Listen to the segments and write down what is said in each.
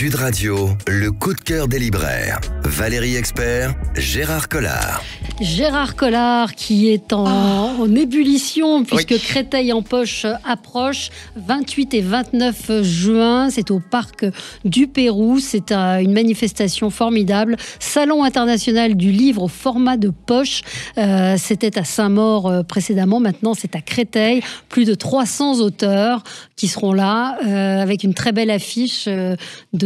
Sud Radio, le coup de cœur des libraires. Valérie Expert, Gérard Collard. Gérard Collard qui est en ébullition puisque Créteil en poche approche 28 et 29 juin. C'est au parc du Pérou. C'est une manifestation formidable. Salon international du livre au format de poche. C'était à Saint-Maur précédemment. Maintenant, c'est à Créteil. Plus de 300 auteurs qui seront là avec une très belle affiche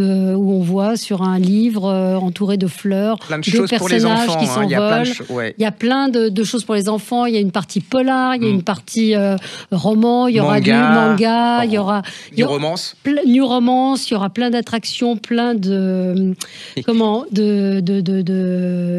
où on voit sur un livre entouré de fleurs, plein de des choses pour les personnages enfants, qui s'envolent. Il y a plein de choses pour les enfants. Il y a une partie polar, il y a une partie roman, il y aura du manga, il y aura New Romance. New Romance, il y aura plein d'attractions, plein de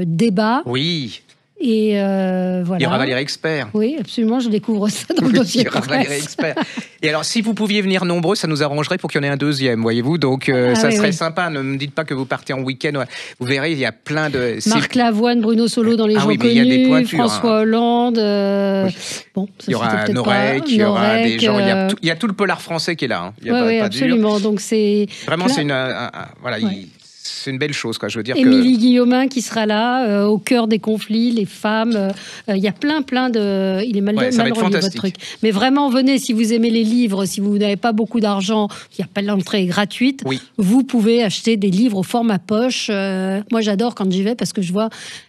débats. Oui. Et voilà. Il y aura Valérie Expert. Oui, absolument, je découvre ça dans le dossier. Il y aura Valérie Expert. Et alors, si vous pouviez venir nombreux, ça nous arrangerait pour qu'il y en ait un deuxième, voyez-vous. Donc, ça serait sympa. Ne me dites pas que vous partez en week-end. Vous verrez, il y a plein de... Marc Lavoine, Bruno Solo dans les gens connus, il y a des pointures, François Hollande. Bon, il y aura Norek, il y aura des gens... Il y a tout le polar français qui est là. Oui, absolument. Donc, c'est... Vraiment, c'est une... voilà, c'est une belle chose, quoi. Je veux dire Émilie Guillaumin qui sera là, au cœur des conflits, les femmes. Il y a plein de... Il est mal relié, votre truc. Mais vraiment, venez, si vous aimez les livres, si vous n'avez pas beaucoup d'argent, il n'y a pas l'entrée gratuite, vous pouvez acheter des livres au format poche. Moi, j'adore quand j'y vais parce que je vois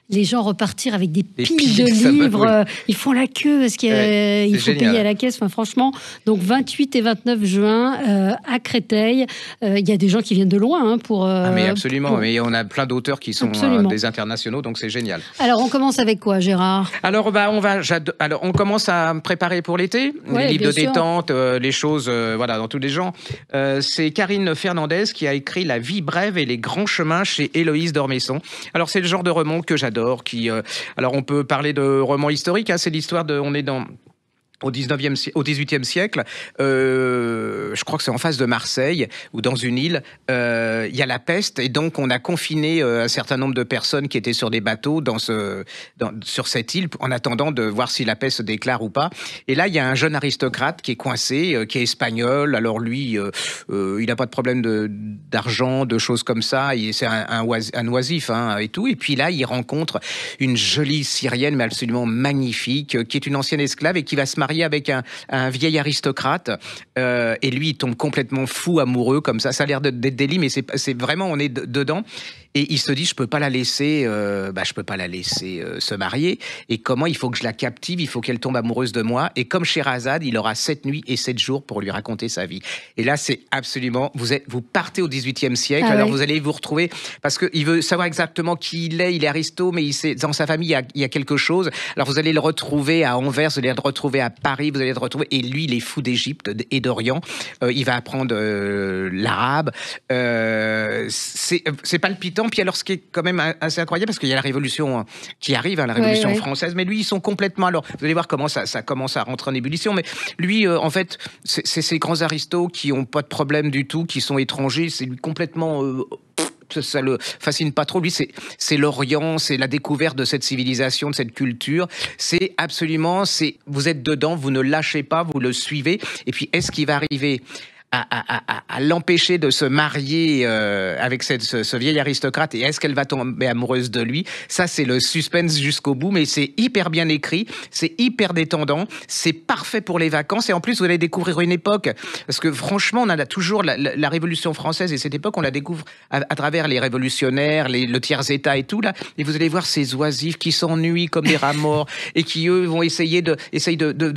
les gens repartir avec des piles de livres. Ils font la queue parce qu'il faut payer à la caisse. Enfin, franchement, donc 28 et 29 juin à Créteil. Il y a des gens qui viennent de loin pour... mais absolument. Mais on a plein d'auteurs qui sont des internationaux, donc c'est génial. Alors, on commence avec quoi, Gérard ? Alors, on commence à préparer pour l'été. Les livres de détente, les choses, dans tous les genres. C'est Karine Fernandez qui a écrit La vie brève et les grands chemins chez Héloïse d'Ormesson. Alors, c'est le genre de roman que j'adore. Alors, on peut parler de roman historique. C'est l'histoire de... On est au 18e siècle, je crois que c'est en face de Marseille, ou dans une île, il y a la peste, et donc on a confiné un certain nombre de personnes qui étaient sur des bateaux sur cette île, en attendant de voir si la peste se déclare ou pas. Et là, il y a un jeune aristocrate qui est coincé, qui est espagnol. Alors lui, il n'a pas de problème d'argent, de choses comme ça. C'est un oisif, et tout. Et puis là, il rencontre une jolie Syrienne, mais absolument magnifique, qui est une ancienne esclave et qui va se marié avec un vieil aristocrate, et lui il tombe complètement fou amoureux comme ça. Ça a l'air d'être des lits, mais c'est vraiment, on est dedans. Et il se dit, je peux pas la laisser se marier. Et comment il faut que je la captive ? Il faut qu'elle tombe amoureuse de moi. Et comme Sherazade, il aura 7 nuits et 7 jours pour lui raconter sa vie. Et là, c'est absolument... Vous partez au XVIIIe siècle, alors vous allez vous retrouver... Parce qu'il veut savoir exactement qui il est aristo, mais dans sa famille, il y a quelque chose. Alors vous allez le retrouver à Anvers, vous allez le retrouver à Paris, vous allez le retrouver... Et lui, il est fou d'Égypte et d'Orient. Il va apprendre l'arabe. C'est palpitant. Puis alors, ce qui est quand même assez incroyable, parce qu'il y a la Révolution qui arrive, la Révolution française, mais lui, ils sont complètement... Alors, vous allez voir comment ça commence à rentrer en ébullition, mais lui, en fait, c'est ces grands aristos qui n'ont pas de problème du tout, qui sont étrangers, c'est lui complètement... ça le fascine pas trop. Lui, c'est l'Orient, c'est la découverte de cette civilisation, de cette culture. C'est absolument... Vous êtes dedans, vous ne lâchez pas, vous le suivez. Et puis, est-ce qu'il va arriver à l'empêcher de se marier avec ce vieil aristocrate, et est-ce qu'elle va tomber amoureuse de lui ? Ça, c'est le suspense jusqu'au bout, mais c'est hyper bien écrit, c'est hyper détendant, c'est parfait pour les vacances, et en plus, vous allez découvrir une époque, parce que franchement, on a toujours la Révolution française, et cette époque, on la découvre à travers les révolutionnaires, le tiers-état et tout, là, et vous allez voir ces oisifs qui s'ennuient comme des rats morts, et qui, eux, vont essayer de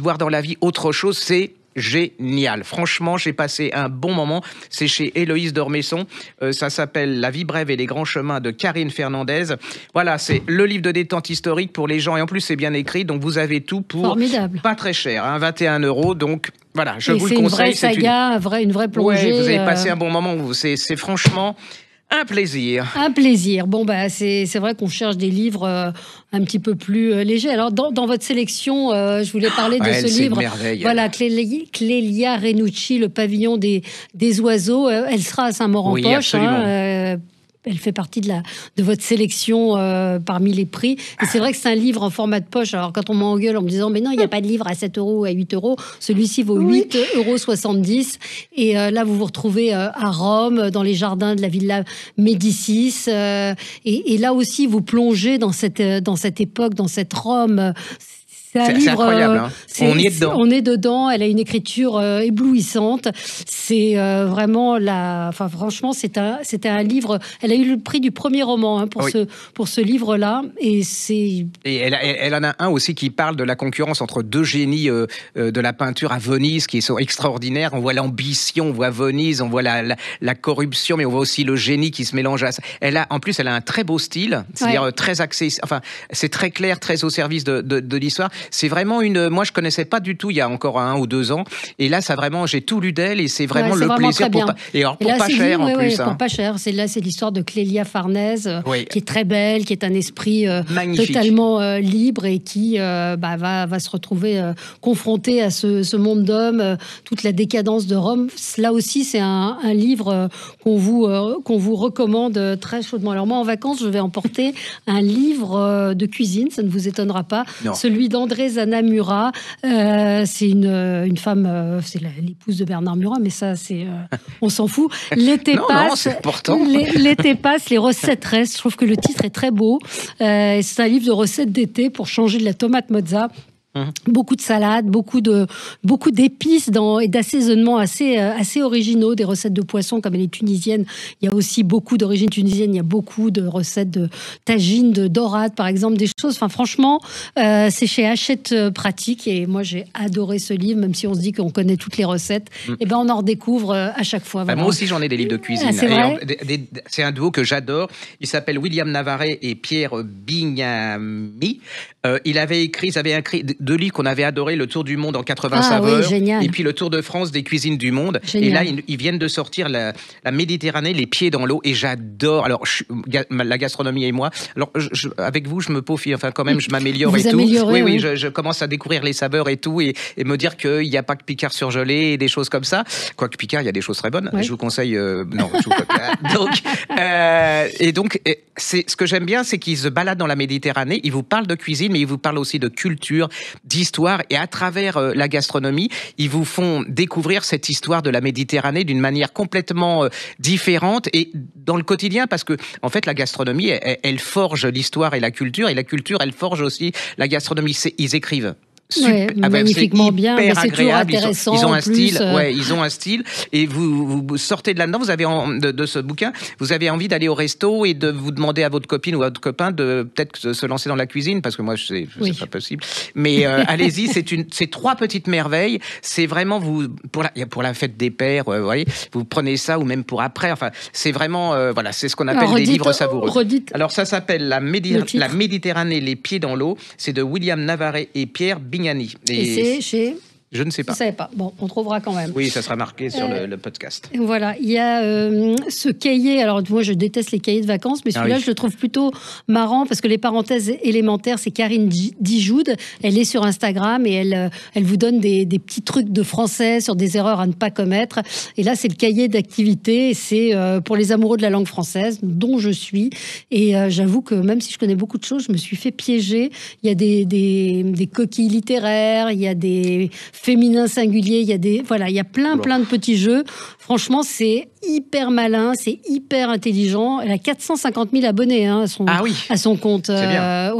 voir dans la vie autre chose. C'est génial. Franchement, j'ai passé un bon moment. C'est chez Héloïse d'Ormesson. Ça s'appelle La vie brève et les grands chemins de Karine Fernandez. Voilà, c'est le livre de détente historique pour les gens. Et en plus, c'est bien écrit. Donc, vous avez tout pour pas très cher. 21 €. Donc, voilà, je vous le conseille. C'est une vraie saga, une vraie plongée. Ouais, vous avez passé un bon moment. C'est franchement... un plaisir. Un plaisir. Bon, c'est vrai qu'on cherche des livres un petit peu plus légers. Alors, dans votre sélection, je voulais parler de ce livre. Voilà, Clélia Renucci, Le pavillon des oiseaux. Elle sera à Saint-Maur-en-Poche. elle fait partie de votre sélection parmi les prix. Et c'est vrai que c'est un livre en format de poche. Alors, quand on m'engueule en me disant, mais non, il n'y a pas de livre à 7 € ou à 8 €, celui-ci vaut 8,70 €. Et là, vous vous retrouvez à Rome, dans les jardins de la Villa Médicis. Et là aussi, vous plongez dans cette époque, dans cette Rome. C'est un livre incroyable. Hein. On y est dedans. On est dedans. Elle a une écriture éblouissante. C'est vraiment Enfin, franchement, c'était un livre. Elle a eu le prix du premier roman pour ce livre-là. Et elle en a un aussi qui parle de la concurrence entre deux génies de la peinture à Venise qui sont extraordinaires. On voit l'ambition, on voit Venise, on voit la corruption, mais on voit aussi le génie qui se mélange à ça. En plus, elle a un très beau style, c'est-à-dire très accessible. Enfin, c'est très clair, très au service de l'histoire. C'est vraiment moi je connaissais pas du tout il y a encore 1 ou 2 ans, et là j'ai tout lu d'elle, et c'est vraiment le plaisir pour pas cher en plus. Pour pas cher. C'est l'histoire de Clélia Farnèse, qui est très belle, qui est un esprit totalement libre, et qui va se retrouver confronté à ce monde d'hommes, toute la décadence de Rome. Là aussi, c'est un livre qu'on vous recommande très chaudement. Alors moi, en vacances, je vais emporter un livre de cuisine, ça ne vous étonnera pas, celui d'André Zana Murat. C'est une femme, c'est l'épouse de Bernard Murat, mais ça, on s'en fout. L'été passe, c'est important. L'été passe, les recettes restent. Je trouve que le titre est très beau. C'est un livre de recettes d'été pour changer de la tomate mozza. Beaucoup de salades, beaucoup d'épices et d'assaisonnements assez originaux, des recettes de poissons comme elle est tunisienne. Il y a aussi beaucoup d'origine tunisienne. Il y a beaucoup de recettes de tagine, de dorade, par exemple, des choses. Enfin, franchement, c'est chez Hachette Pratique, et moi j'ai adoré ce livre, même si on se dit qu'on connaît toutes les recettes. Et on en redécouvre à chaque fois. Moi aussi, j'en ai des livres de cuisine. C'est un duo que j'adore. Il s'appelle William Navarret et Pierre Bignami. Ils avaient écrit 2 livres qu'on avait adorés, Le Tour du Monde en 80 saveurs, et puis Le Tour de France des cuisines du monde. Génial. Et là, ils viennent de sortir la Méditerranée, les pieds dans l'eau, et j'adore. Alors, la gastronomie et moi. Alors, avec vous, je me peaufine. Enfin, quand même, je m'améliore et tout. Oui, je commence à découvrir les saveurs et tout, et me dire qu'il n'y a pas que Picard surgelé et des choses comme ça. Quoique Picard, il y a des choses très bonnes. Oui. Je vous conseille. Donc, ce que j'aime bien, c'est qu'ils se baladent dans la Méditerranée. Ils vous parlent de cuisine, mais ils vous parlent aussi de culture, d'histoire, et à travers la gastronomie, ils vous font découvrir cette histoire de la Méditerranée d'une manière complètement différente et dans le quotidien, parce que en fait la gastronomie, elle forge l'histoire et la culture elle forge aussi la gastronomie. Ils écrivent magnifiquement bien, mais c'est toujours intéressant. Ils ont un style, ils ont un style, et vous sortez de là-dedans. Vous avez de ce bouquin, vous avez envie d'aller au resto et de vous demander à votre copine ou à votre copain de peut-être se lancer dans la cuisine, parce que moi c'est pas possible. Mais allez-y, c'est 3 petites merveilles. C'est vraiment pour la fête des pères, vous voyez, vous prenez ça, ou même pour après. Enfin, c'est vraiment c'est ce qu'on appelle des livres savoureux. Alors ça s'appelle la Méditerranée, les pieds dans l'eau. C'est de William Navarret et Pierre Bignami. Et c'est chez... Je ne sais pas. Je ne savais pas. Bon, on trouvera quand même. Oui, ça sera marqué sur le podcast. Voilà, il y a ce cahier. Alors, moi, je déteste les cahiers de vacances, mais celui-là, je le trouve plutôt marrant, parce que les parenthèses élémentaires, c'est Karine Dijoude. Elle est sur Instagram, et elle vous donne des petits trucs de français sur des erreurs à ne pas commettre. Et là, c'est le cahier d'activité. C'est pour les amoureux de la langue française, dont je suis. Et j'avoue que même si je connais beaucoup de choses, je me suis fait piéger. Il y a des coquilles littéraires, il y a des féminin singulier, il y a plein de petits jeux. Franchement, c'est hyper malin, c'est hyper intelligent. Elle a 450 000 abonnés à son compte. C'est bien.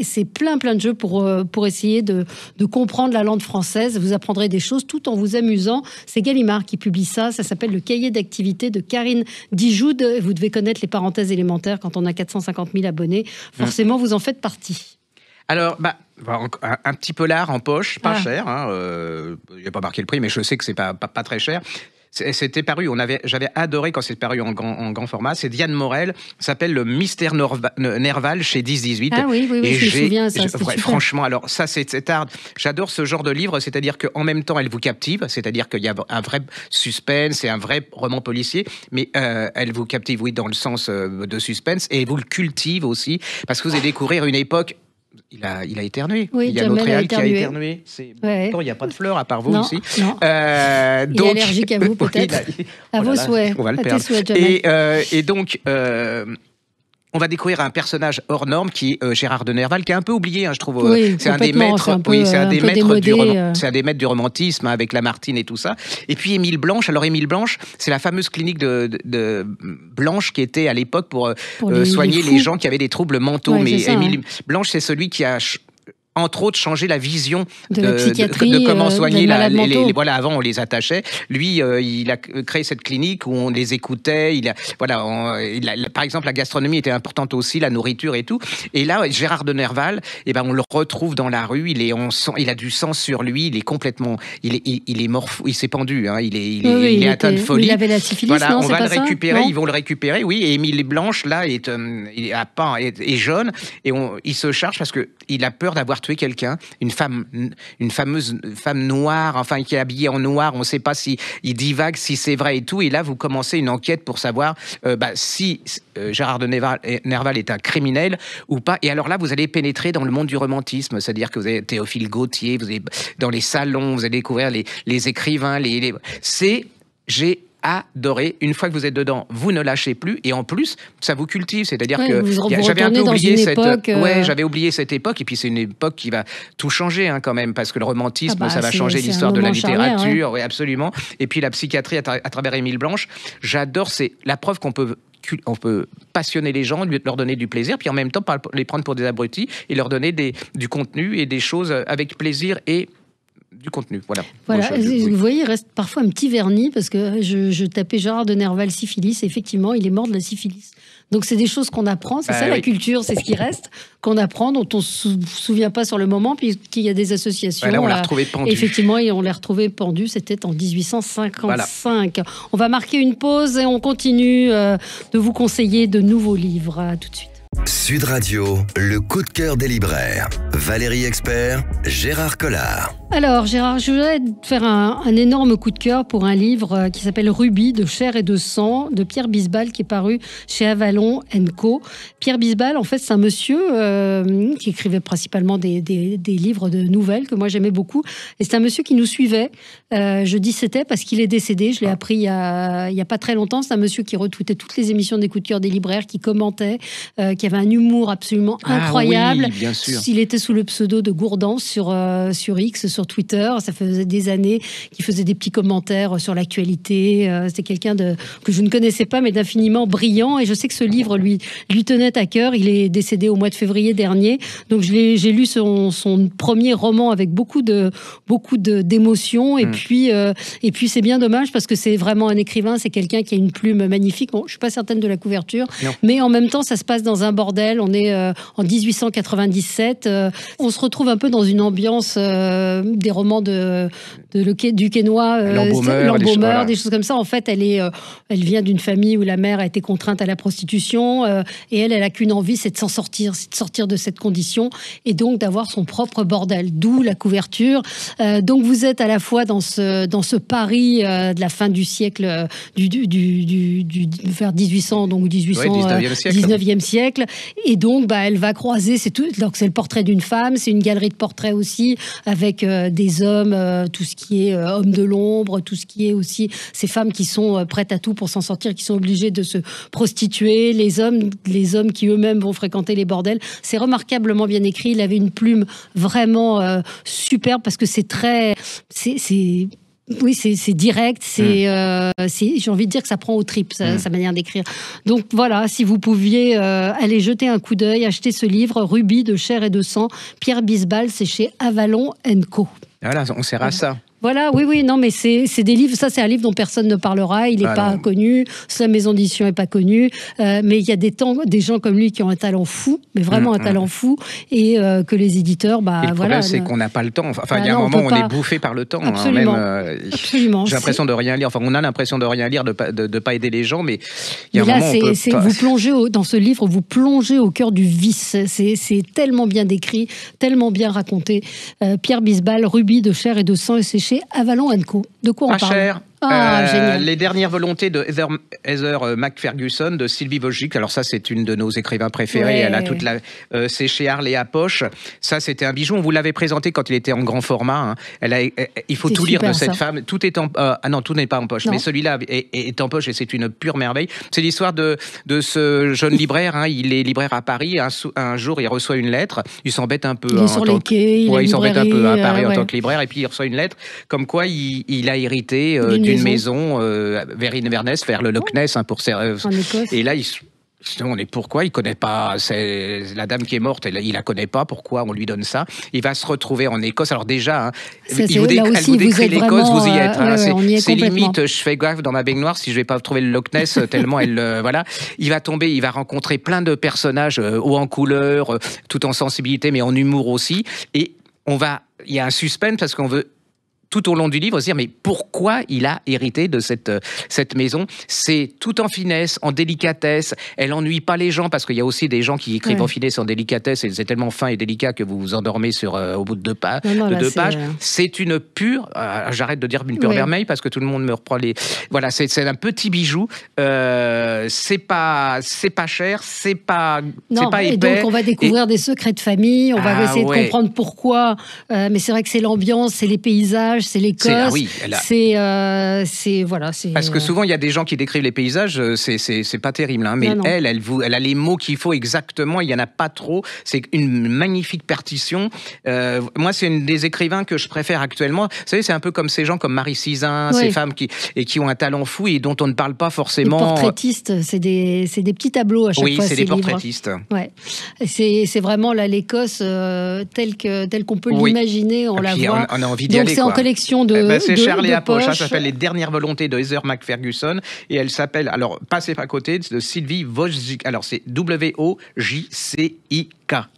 C'est plein de jeux pour essayer de comprendre la langue française. Vous apprendrez des choses tout en vous amusant. C'est Gallimard qui publie ça. Ça s'appelle le cahier d'activité de Karine Dijoude. Vous devez connaître les parenthèses élémentaires quand on a 450 000 abonnés. Forcément, vous en faites partie. Alors, un petit polar en poche, pas cher. Il n'y a pas marqué le prix, mais je sais que c'est pas très cher. C'était paru, j'avais adoré quand c'est paru en grand format. C'est Diane Morel, ça s'appelle Le Mystère Nerval chez 10-18. Ah oui, je me souviens, ça, franchement, alors ça, c'est hard. J'adore ce genre de livre, c'est-à-dire qu'en même temps, elle vous captive, c'est-à-dire qu'il y a un vrai suspense et un vrai roman policier, mais elle vous captive, oui, dans le sens de suspense, et vous le cultive aussi, parce que vous allez découvrir une époque. Il a éternué. Oui, il y a notre réal qui a éternué. Pourtant, il n'y a pas de fleurs à part vous ici. Non. Donc, il est allergique à vous peut-être. À vos souhaits. On va le perdre. Et donc, on va découvrir un personnage hors norme qui est Gérard de Nerval, qui est un peu oublié, je trouve. Oui, c'est un des maîtres, c'est un des maîtres du romantisme, avec Lamartine et tout ça. Et puis Émile Blanche. Alors Émile Blanche, c'est la fameuse clinique de Blanche qui était à l'époque pour soigner les gens qui avaient des troubles mentaux. Ouais, mais Émile Blanche, c'est celui qui a entre autres, changer la vision de comment soigner voilà, avant, on les attachait. Lui, il a créé cette clinique où on les écoutait. Par exemple, la gastronomie était importante aussi, la nourriture et tout. Et là, Gérard de Nerval, on le retrouve dans la rue. Il a du sang sur lui. Il est complètement, il est mort. Il s'est pendu. Hein, il est atteint de folie. Il avait la syphilis. Voilà, non, on va le récupérer. Ils vont le récupérer. Oui. Et Émile Blanche là est jeune et il se charge parce que il a peur d'avoir tué quelqu'un, une fameuse femme noire, enfin qui est habillée en noir, on ne sait pas si il divague, si c'est vrai et tout. Et là, vous commencez une enquête pour savoir si Gérard de Nerval est un criminel ou pas. Et alors là, vous allez pénétrer dans le monde du romantisme, c'est-à-dire que vous avez Théophile Gautier, vous allez dans les salons, vous allez découvrir les écrivains, j'ai adoré. Une fois que vous êtes dedans, vous ne lâchez plus et en plus, ça vous cultive. C'est-à-dire que j'avais un peu oublié j'avais oublié cette époque et puis c'est une époque qui va tout changer quand même parce que le romantisme, ça va changer l'histoire de la littérature, oui, absolument. Et puis la psychiatrie à travers Émile Blanche, j'adore. C'est la preuve qu'on peut passionner les gens, leur donner du plaisir, puis en même temps pas les prendre pour des abrutis et leur donner du contenu et des choses avec plaisir et du contenu, voilà. Vous voyez, il reste parfois un petit vernis parce que je tapais Gérard de Nerval syphilis et effectivement, il est mort de la syphilis. Donc c'est des choses qu'on apprend, c'est la culture, c'est ce qui reste, qu'on apprend, dont on ne se souvient pas sur le moment, puisqu'il y a des associations. Là, on l'a retrouvé pendu. Effectivement, et on l'a retrouvé pendu, c'était en 1855. Voilà. On va marquer une pause et on continue de vous conseiller de nouveaux livres. À tout de suite. Sud Radio, le coup de cœur des libraires. Valérie Expert, Gérard Collard. Alors Gérard, je voudrais faire un énorme coup de cœur pour un livre qui s'appelle Ruby, de chair et de sang, de Pierre Bisbal, qui est paru chez Avalon & Co. Pierre Bisbal, en fait, c'est un monsieur qui écrivait principalement des livres de nouvelles que moi j'aimais beaucoup. Et c'est un monsieur qui nous suivait. Je dis c'était parce qu'il est décédé. Je l'ai appris il y a pas très longtemps. C'est un monsieur qui retweetait toutes les émissions des coups de cœur des libraires, qui commentait, qui avait un humour absolument incroyable. Oui, bien sûr. Il était sous le pseudo de Gourdance sur X, sur Twitter. Ça faisait des années qu'il faisait des petits commentaires sur l'actualité. C'était quelqu'un que je ne connaissais pas, mais d'infiniment brillant. Et je sais que ce livre lui tenait à cœur. Il est décédé au mois de février dernier. Donc j'ai lu son premier roman avec beaucoup d'émotions. Et puis c'est bien dommage parce que c'est vraiment un écrivain. C'est quelqu'un qui a une plume magnifique. Bon, je suis pas certaine de la couverture, mais en même temps, ça se passe dans un bordel. On est en 1897. On se retrouve un peu dans une ambiance des romans du Quesnoy, l'embaumeur, des choses comme ça. En fait, elle vient d'une famille où la mère a été contrainte à la prostitution et elle a qu'une envie, c'est de s'en sortir, c'est de sortir de cette condition et donc d'avoir son propre bordel. D'où la couverture. Donc vous êtes à la fois dans ce Paris de la fin du siècle, vers 1800, donc 19e siècle. Et donc, elle va croiser, donc c'est le portrait d'une femme, c'est une galerie de portraits aussi, avec des hommes, tout ce qui est hommes de l'ombre, tout ce qui est aussi ces femmes qui sont prêtes à tout pour s'en sortir, qui sont obligées de se prostituer, les hommes qui eux-mêmes vont fréquenter les bordels. C'est remarquablement bien écrit, il avait une plume vraiment superbe, parce que c'est direct, j'ai envie de dire que ça prend aux tripes, sa manière d'écrire. Donc voilà, si vous pouviez aller jeter un coup d'œil, acheter ce livre, Ruby, de chair et de sang, Pierre Bisbal, c'est chez Avalon & Co. Voilà, on sert à ça. Voilà, oui, non, mais c'est des livres, ça c'est un livre dont personne ne parlera, il n'est pas connu, sa maison d'édition n'est pas connue, mais il y a des gens comme lui qui ont un talent fou, mais vraiment un talent fou, et que les éditeurs, le problème, c'est qu'on n'a pas le temps. Enfin, il y a un moment où on est bouffé par le temps. Absolument. Absolument. J'ai l'impression de rien lire. Enfin, on a l'impression de rien lire, de pas aider les gens, mais il y a un moment où on peut vous plongez dans ce livre, vous plongez au cœur du vice. C'est tellement bien décrit, tellement bien raconté. Pierre Bisbal, Ruby, de chair et de sang, et c'est chez Avalon & Co. De quoi on parle? Pas cher. Les dernières volontés de Heather McFerguson, de Sylvie Wojcik. Alors ça, c'est une de nos écrivains préférés. Elle a toute c'est chez Harley à poche. Ça, c'était un bijou. On vous l'avait présenté quand il était en grand format. Hein. Il faut tout lire de cette femme. Tout est en... non, tout n'est pas en poche. Non. Mais celui-là est en poche et c'est une pure merveille. C'est l'histoire de ce jeune libraire. Hein. Il est libraire à Paris. Un jour, il reçoit une lettre. Il s'embête un peu. Il est sur les quais. Il s'embête un peu à Paris en tant que libraire. Et puis, il reçoit une lettre comme quoi il a hérité d'une maison vers Inverness, vers le Loch Ness, hein, pour en Écosse. Et là, on est pourquoi il connaît pas, c'est la dame qui est morte, il la connaît pas, pourquoi on lui donne ça? Il va se retrouver en Écosse. Alors déjà, hein, elle vous décrit l'Écosse, vous y êtes. Hein, c'est limite, je fais gaffe dans ma baignoire si je vais pas trouver le Loch Ness tellement elle, voilà. Il va rencontrer plein de personnages haut en couleur, tout en sensibilité, mais en humour aussi. Et il y a un suspense parce qu'on veut tout au long du livre, se dire mais pourquoi il a hérité de cette maison? C'est tout en finesse, en délicatesse. Elle ennuie pas les gens parce qu'il y a aussi des gens qui écrivent en finesse, en délicatesse, et c'est tellement fin et délicat que vous vous endormez au bout de deux pages. C'est une pure, j'arrête de dire une pure merveille parce que tout le monde me reprend les. Voilà, c'est un petit bijou. C'est pas cher, c'est pas épais. Et donc on va découvrir des secrets de famille. On va essayer de comprendre pourquoi. Mais c'est vrai que c'est l'ambiance, c'est les paysages. C'est l'Écosse, Parce que souvent, il y a des gens qui décrivent les paysages, c'est pas terrible, hein, mais elle a les mots qu'il faut exactement, il y en a pas trop, c'est une magnifique partition. Moi, c'est une des écrivains que je préfère actuellement. Vous savez, c'est un peu comme ces gens comme Marie Sizun, ces femmes qui ont un talent fou et dont on ne parle pas forcément. Les portraitistes, c'est des petits tableaux à chaque fois. Oui, c'est des portraitistes. Ouais. C'est vraiment l'Écosse telle qu'on peut l'imaginer, on la voit. On a envie d'y aller, c'est en collection de c'est Charlie à poche. Ça poche. s'appelle Les Dernières Volontés de Heather McFerguson et elle s'appelle, alors passez pas à côté, de Sylvie Wojcik. Alors c'est W-O-J-C-I-K.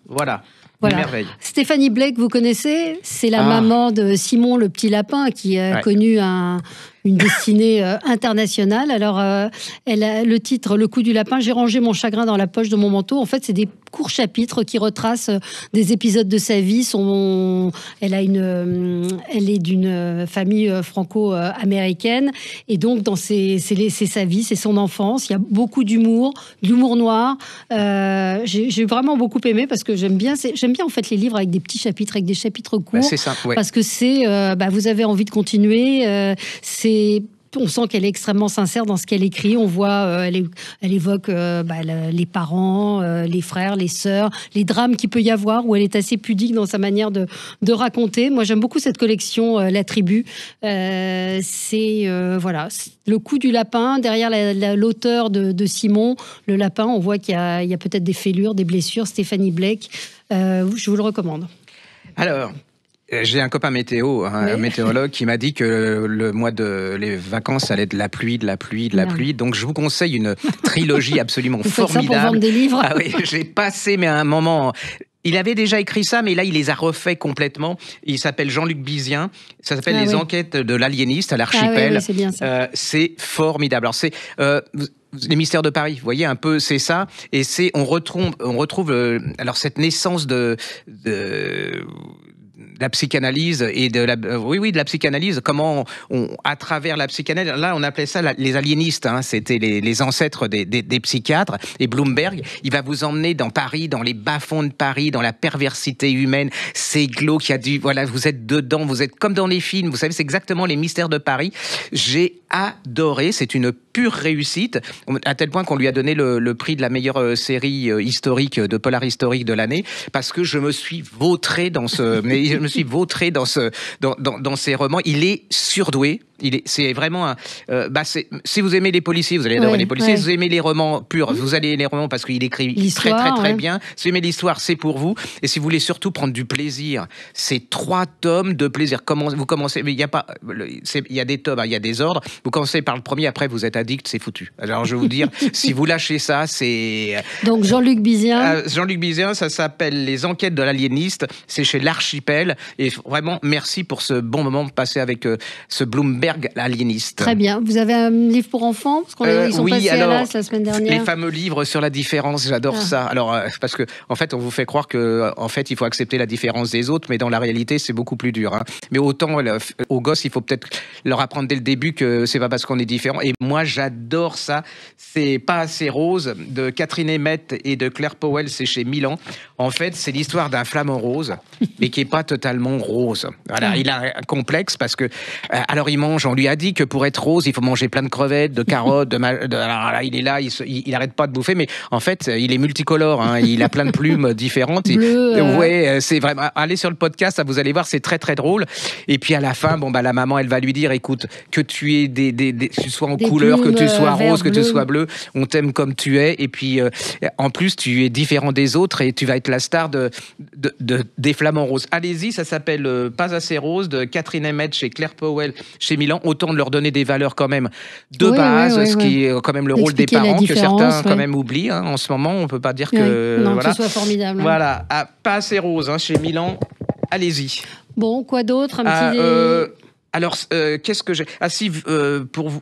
Voilà. Une merveille. Stéphanie Blake, vous connaissez? C'est la maman de Simon le petit lapin qui a connu une destinée internationale. Alors, elle a le titre « Le coup du lapin ». J'ai rangé mon chagrin dans la poche de mon manteau. En fait, c'est des courts chapitres qui retracent des épisodes de sa vie. Elle est d'une famille franco-américaine. Et donc, c'est sa vie, c'est son enfance. Il y a beaucoup d'humour noir. J'ai vraiment beaucoup aimé parce que j'aime bien en fait les livres avec des petits chapitres, avec des chapitres courts. C'est ça, parce que vous avez envie de continuer. On sent qu'elle est extrêmement sincère dans ce qu'elle écrit. On voit, elle évoque les parents, les frères, les sœurs, les drames qu'il peut y avoir, où elle est assez pudique dans sa manière de raconter. Moi, j'aime beaucoup cette collection, La Tribu. Le coup du lapin. Derrière l'auteur de Simon, le lapin, on voit qu'il y a peut-être des fêlures, des blessures. Stéphanie Blake, je vous le recommande. Alors... J'ai un copain un météorologue qui m'a dit que le mois les vacances allait de la pluie. Donc je vous conseille une trilogie absolument formidable. Faites ça pour vendre des livres. Ah oui, j'ai passé un moment. Il avait déjà écrit ça, mais là, il les a refaits complètement. Il s'appelle Jean-Luc Bizien. Ça s'appelle Les enquêtes de l'aliéniste à l'archipel. C'est bien ça. C'est formidable. Alors, c'est... les mystères de Paris, vous voyez un peu, c'est ça, et on retrouve alors cette naissance de la psychanalyse et de la psychanalyse. Comment à travers la psychanalyse, là on appelait ça les aliénistes. Hein, c'était les ancêtres des psychiatres. Et Bloomberg, il va vous emmener dans Paris, dans les bas-fonds de Paris, dans la perversité humaine. C'est glauque. Vous êtes dedans. Vous êtes comme dans les films. Vous savez, c'est exactement les mystères de Paris. J'ai adoré. C'est une pure réussite, à tel point qu'on lui a donné le prix de la meilleure série historique, de polar historique de l'année, parce que je me suis vautré dans ces romans. Il est surdoué. C'est vraiment si vous aimez les policiers, vous allez adorer les policiers. Si vous aimez les romans purs, vous allez aimer les romans parce qu'il écrit très bien. Si vous aimez l'histoire, c'est pour vous. Et si vous voulez surtout prendre du plaisir, c'est 3 tomes de plaisir. Vous commencez, mais il y a des tomes, il y a des ordres. Vous commencez par le premier, après vous êtes addict, c'est foutu. Alors je vais vous dire, si vous lâchez ça, c'est... Donc Jean-Luc Bizien. Jean-Luc Bizien, ça s'appelle Les enquêtes de l'aliéniste. C'est chez l'Archipel. Et vraiment, merci pour ce bon moment passé avec ce Bloomberg Stromberg, aliéniste. Très bien. Vous avez un livre pour enfants? Parce qu'ils sont passés à l'AS la semaine dernière. Les fameux livres sur la différence, j'adore ça. Alors, parce que, en fait, on vous fait croire que, en fait, il faut accepter la différence des autres, mais dans la réalité, c'est beaucoup plus dur. Hein. Mais autant, aux gosses, il faut peut-être leur apprendre dès le début que c'est pas parce qu'on est différent. Et moi, j'adore ça. C'est Pas assez rose de Catherine Emmett et de Claire Powell, c'est chez Milan. En fait, c'est l'histoire d'un flamant rose, mais qui est pas totalement rose. Voilà, il a un complexe parce que, alors il mange, on lui a dit que pour être rose, il faut manger plein de crevettes, de carottes, alors là, il est là, il arrête pas de bouffer, mais en fait, il est multicolore, hein, il a plein de plumes différentes. Bleu, ouais, c'est vraiment, allez sur le podcast, vous allez voir, c'est très très drôle. Et puis à la fin, la maman, elle va lui dire, écoute, que tu es tu sois en couleur, que tu sois rose, que tu sois bleu, on t'aime comme tu es. Et puis, en plus, tu es différent des autres et tu vas être la star des flamants roses. Allez-y, ça s'appelle Pas assez rose de Catherine Emmett chez Claire Powell chez Milan. Autant de leur donner des valeurs quand même de base, ce qui est quand même le rôle des parents que certains quand même oublient. Hein. En ce moment, on peut pas dire que non, que ce soit formidable. Voilà, Pas assez rose chez Milan. Allez-y. Bon, quoi d'autre? Alors, qu'est-ce que j'ai... pour vous,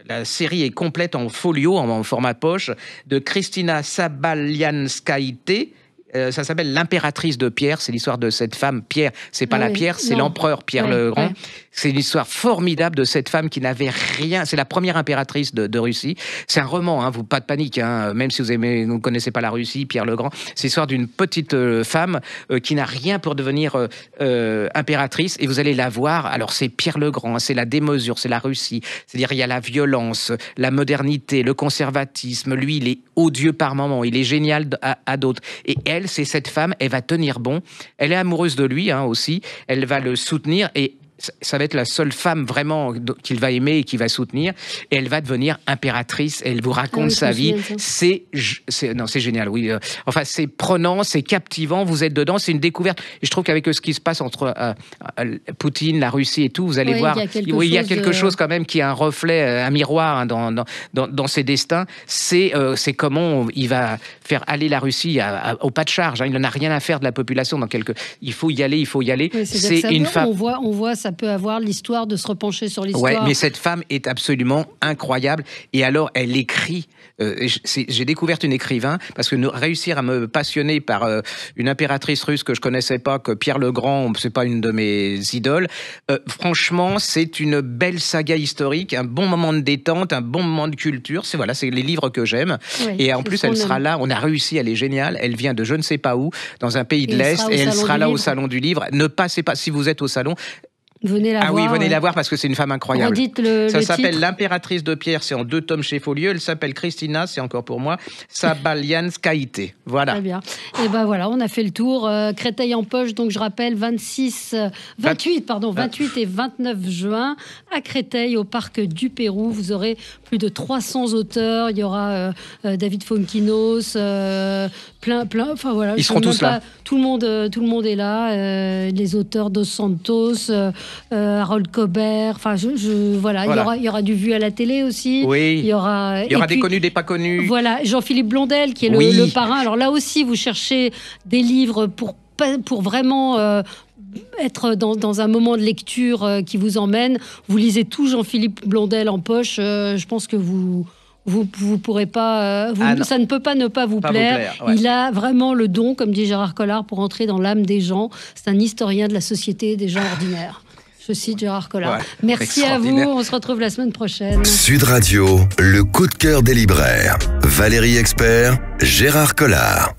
la série est complète en folio, en format poche, de Kristina Sabalianskaite. Ça s'appelle L'impératrice de Pierre. C'est l'histoire de cette femme. Pierre, c'est pas la Pierre, c'est l'empereur Pierre le Grand. Ouais. C'est une histoire formidable de cette femme qui n'avait rien. C'est la première impératrice de Russie. C'est un roman, hein, pas de panique. Hein, même si vous ne connaissez pas la Russie, Pierre le Grand. C'est l'histoire d'une petite femme qui n'a rien pour devenir impératrice. Et vous allez la voir. Alors, c'est Pierre le Grand, c'est la démesure, c'est la Russie. C'est-à-dire, il y a la violence, la modernité, le conservatisme. Lui, il est odieux par moments. Il est génial à d'autres. Et elle, c'est cette femme, elle va tenir bon. Elle est amoureuse de lui aussi. Elle va le soutenir et ça va être la seule femme vraiment qu'il va aimer et qu'il va soutenir. Et elle va devenir impératrice. Elle vous raconte sa vie. C'est génial, oui. Enfin, c'est prenant, c'est captivant. Vous êtes dedans, c'est une découverte. Et je trouve qu'avec ce qui se passe entre Poutine, la Russie et tout, vous allez voir, il y a quelque chose quand même qui est un reflet, un miroir dans ses destins. C'est comment il va faire aller la Russie au pas de charge. Hein. Il n'en a rien à faire de la population. Il faut y aller. Oui, c'est une femme. On voit ça peut avoir l'histoire de se repencher sur l'histoire. Ouais, mais cette femme est absolument incroyable. Et alors, elle écrit. J'ai découvert une écrivain parce que réussir à me passionner par une impératrice russe que je connaissais pas, que Pierre le Grand, c'est pas une de mes idoles. Franchement, c'est une belle saga historique, un bon moment de détente, un bon moment de culture. C'est les livres que j'aime. Oui, et en plus, elle sera là. On a réussi, elle est géniale. Elle vient de je ne sais pas où, dans un pays de l'Est, et elle sera là au Salon du Livre. Ne passez pas, si vous êtes au salon. Venez la voir. Oui, venez la voir parce que c'est une femme incroyable. Ça s'appelle L'impératrice de Pierre, c'est en 2 tomes chez Folio. Elle s'appelle Kristina, c'est encore pour moi, Sabalianskaite. Voilà. Très bien. Et voilà, on a fait le tour. Créteil en poche, donc je rappelle, 28 et 29 juin à Créteil, au parc du Pérou. Vous aurez plus de 300 auteurs. Il y aura David Fonkinos, plein. Enfin voilà. Ils seront tous là. Tout le monde est là. Les auteurs Dos Santos. Harold Cobert, enfin il y aura du vu à la télé aussi. Oui. Il y aura des connus, des pas connus. Voilà, Jean-Philippe Blondel qui est le parrain. Alors là aussi, vous cherchez des livres pour vraiment être dans un moment de lecture qui vous emmène. Vous lisez tout Jean-Philippe Blondel en poche. Je pense que vous pourrez pas, ça ne peut pas ne pas vous plaire. Ouais. Il a vraiment le don, comme dit Gérard Collard, pour entrer dans l'âme des gens. C'est un historien de la société des gens ordinaires. Je cite Gérard Collard. Ouais, merci à vous, on se retrouve la semaine prochaine. Sud Radio, le coup de cœur des libraires. Valérie Expert, Gérard Collard.